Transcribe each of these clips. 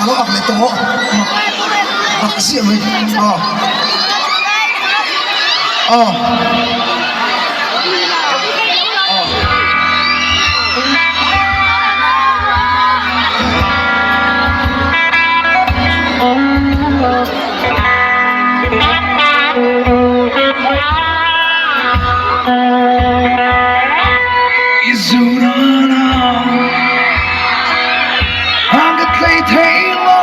lo ak le to ak si mai zunah ang tlei lo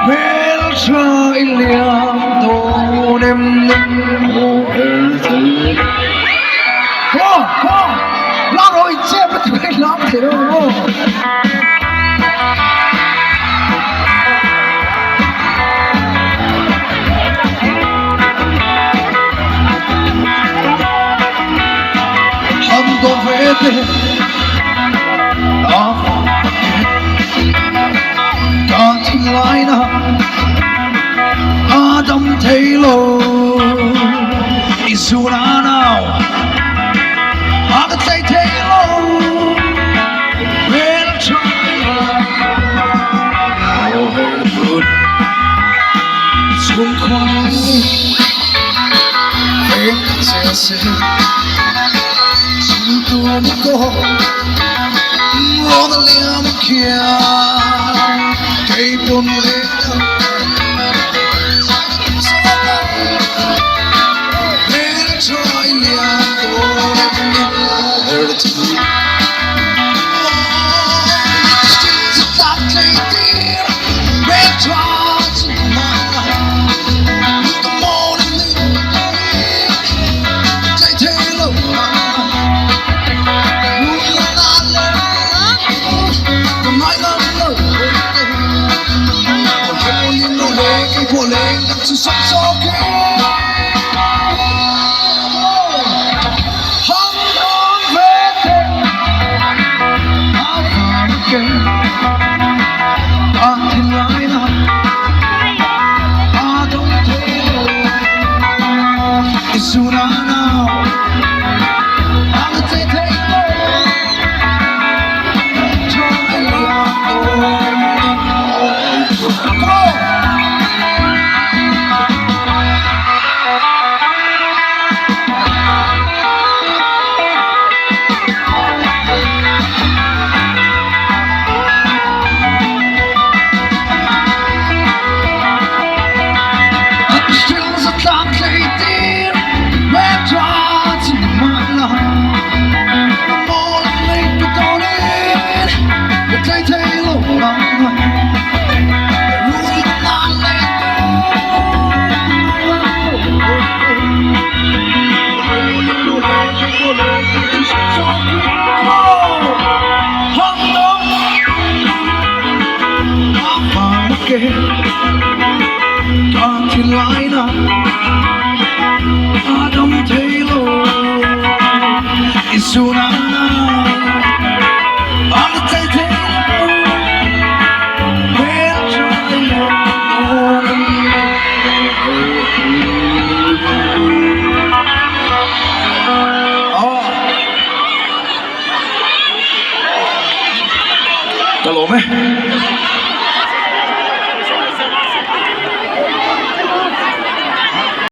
vel trai liam do nem o thei la rồi che bắt phải làm thế đâu dovete can't line up Adam Taylor is zunah now Adam Taylor will try good xuống khoai em sẽ tuôn cô lo liam kia cây bồn lên trói liam cô em to some talking. Hung on, baby. I'll come again.